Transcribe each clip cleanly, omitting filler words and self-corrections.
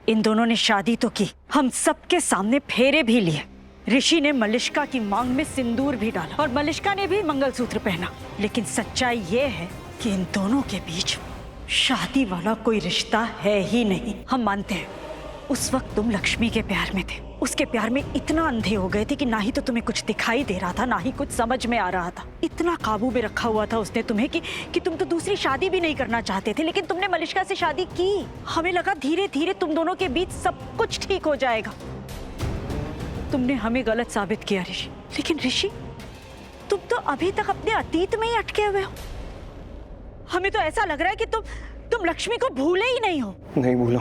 इन दोनों ने शादी तो की, हम सबके सामने फेरे भी लिए। ऋषि ने मलिष्का की मांग में सिंदूर भी डाला और मलिष्का ने भी मंगलसूत्र पहना। लेकिन सच्चाई ये है कि इन दोनों के बीच शादी वाला कोई रिश्ता है ही नहीं। हम मानते हैं उस वक्त तुम लक्ष्मी के प्यार में थे, उसके प्यार में इतना अंधे हो गए थे कि ना ही तो तुम्हें कुछ दिखाई दे रहा था, ना ही कुछ समझ में आ रहा था। इतना काबू में रखा हुआ था उसने तुम्हें कि तुम तो दूसरी शादी भी नहीं करना चाहते थे। लेकिन तुमने मलिष्का से शादी की। हमें लगा धीरे धीरे तुम दोनों के बीच सब कुछ ठीक हो जाएगा। तुमने हमें गलत साबित किया ऋषि। लेकिन ऋषि, तुम तो अभी तक अपने अतीत में ही अटके हुए हो। हमें तो ऐसा लग रहा है कि तुम लक्ष्मी को भूले ही नहीं हो। नहीं भूला,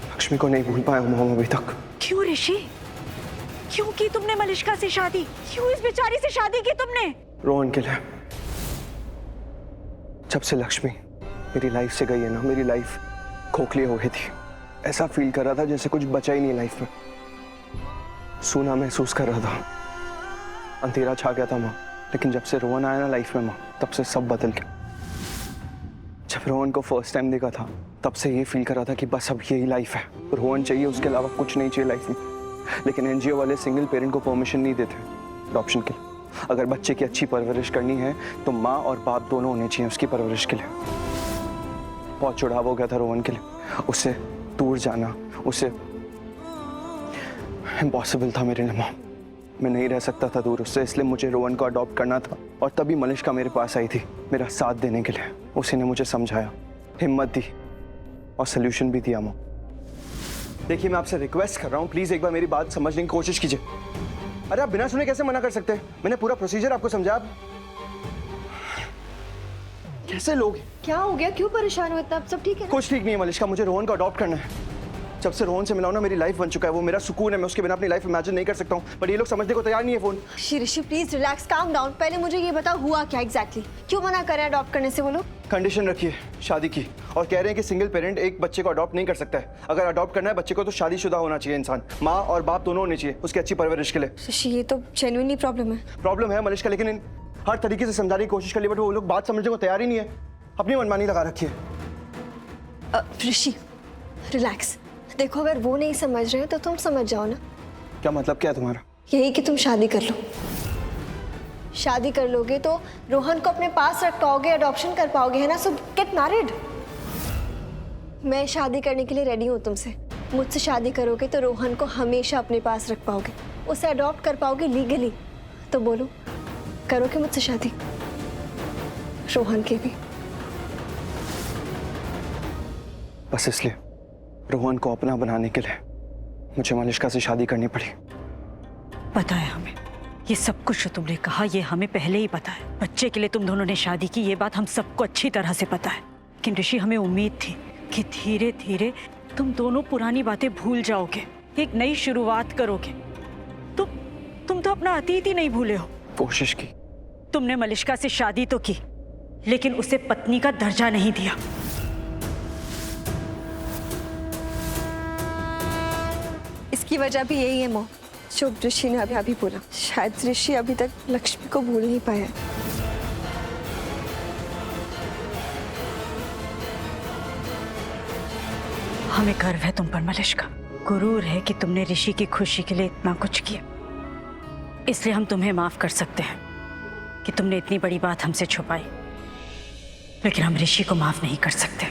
लक्ष्मी को नहीं भूल पाया हूं अभी तक। क्यों ऋषि? क्यों की तुमने मलिष्का से शादी? क्यों इस बेचारी से शादी की तुमने? रोहन के लिए। जब से लक्ष्मी मेरी लाइफ से गई है ना, मेरी लाइफ खोखली हो गई थी। ऐसा फील कर रहा था जैसे कुछ बचा ही नहीं लाइफ में। सूना महसूस कर रहा था, अंधेरा छा गया था माँ। लेकिन जब से रोहन आया ना लाइफ में माँ, तब से सब बदल गया। जब रोहन को फर्स्ट टाइम देखा था, तब से ये फील कर रहा था कि बस अब यही लाइफ है, रोहन चाहिए, उसके अलावा कुछ नहीं चाहिए लाइफ में। लेकिन एनजीओ वाले सिंगल पेरेंट को परमिशन नहीं देते अडॉप्शन के लिए। अगर बच्चे की अच्छी परवरिश करनी है तो माँ और बाप दोनों होने चाहिए उसकी परवरिश के लिए। बहुत चुड़ाव हो गया था रोहन के लिए, उससे दूर जाना उसे इम्पॉसिबल था मेरे लिए माँ। मैं नहीं रह सकता था दूर उससे, इसलिए मुझे रोहन को अडॉप्ट करना था। और तभी मलिष्का मेरे पास आई थी मेरा साथ देने के लिए। उसी ने मुझे समझाया, हिम्मत दी और सोल्यूशन भी दिया माँ। देखिए, मैं आपसे रिक्वेस्ट कर रहा हूँ, प्लीज एक बार मेरी बात समझने की कोशिश कीजिए। अरे आप बिना सुने कैसे मना कर सकते हैं? मैंने पूरा प्रोसीजर आपको समझाया, आप कैसे लोग? क्या हो गया? क्यों परेशान हो इतना? सब ठीक है ना? कुछ ठीक नहीं है मलिष्का, मुझे रोहन को अडॉप्ट करना है। जब से रोहन से मिला हूं ना, मेरी लाइफ बन चुका है। वो मेरा सुकून है, मैं उसके बिना अपनी लाइफ इमेजिन नहीं कर सकता हूँ। पर ये लोग समझने को तैयार नहीं है। Phone Rishi please relax, calm down. पहले मुझे ये बता हुआ क्या एग्जैक्टली? क्यों मना कर रहे हैं अडॉप्ट करने से वो लोग? कंडीशन रखी है शादी की, और कह रहे हैं कि सिंगल पेरेंट एक बच्चे को अडॉप्ट नहीं कर सकता है। अगर अडॉप्ट करना है बच्चे को तो शादीशुदा होना चाहिए इंसान, माँ और बाप दोनों होने चाहिए उसकी अच्छी परवरिश के लिए। ऋषि ये तो जेन्युइनली प्रॉब्लम है। प्रॉब्लम है मलिष्का, लेकिन हर तरीके से समझाने की कोशिश कर ली, बट वो लोग बात समझने को तैयार ही नहीं है। अपनी मनमानी लगा रखी है। ऋषि रिलैक्स, देखो अगर वो नहीं समझ रहे हैं तो तुम समझ जाओ ना। क्या मतलब क्या है तुम्हारा? यही कि तुम शादी कर लो। शादी कर लोगे तो रोहन को अपने पास रख पाओगे, अडॉप्शन कर पाओगे, है ना? सो गेट मैरिड। मैं शादी करने के लिए रेडी हूँ तुमसे। मुझसे शादी करोगे तो रोहन को हमेशा अपने पास रख पाओगे, उसे अडॉप्ट कर पाओगे लीगली। तो बोलो, करोगे मुझसे शादी? रोहन की भी। बस इसलिए रोहन को अपना बनाने के लिए मुझे मलिष्का से शादी करनी पड़ी। पता है हमें, ये सब कुछ जो तुमने कहा ये हमें पहले ही पता है। बच्चे के लिए तुम दोनों ने शादी की, ये बात हम सबको अच्छी तरह से पता है। लेकिन ऋषि, हमें उम्मीद थी कि धीरे धीरे तुम दोनों पुरानी बातें भूल जाओगे, एक नई शुरुआत करोगे। तुम तो अपना अतीत ही नहीं भूले हो। कोशिश की। तुमने मलिष्का से शादी तो की, लेकिन उसे पत्नी का दर्जा नहीं दिया। इसकी वजह भी यही है मॉम, जो ऋषि ने अभी बोला। शायद ऋषि अभी तक लक्ष्मी को भूल नहीं पाया। हमें गर्व है तुम पर मलिष्का, गुरूर है कि तुमने ऋषि की खुशी के लिए इतना कुछ किया। इसलिए हम तुम्हें माफ कर सकते हैं कि तुमने इतनी बड़ी बात हमसे छुपाई, लेकिन हम ऋषि को माफ नहीं कर सकते।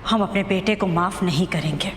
हम अपने बेटे को माफ नहीं करेंगे।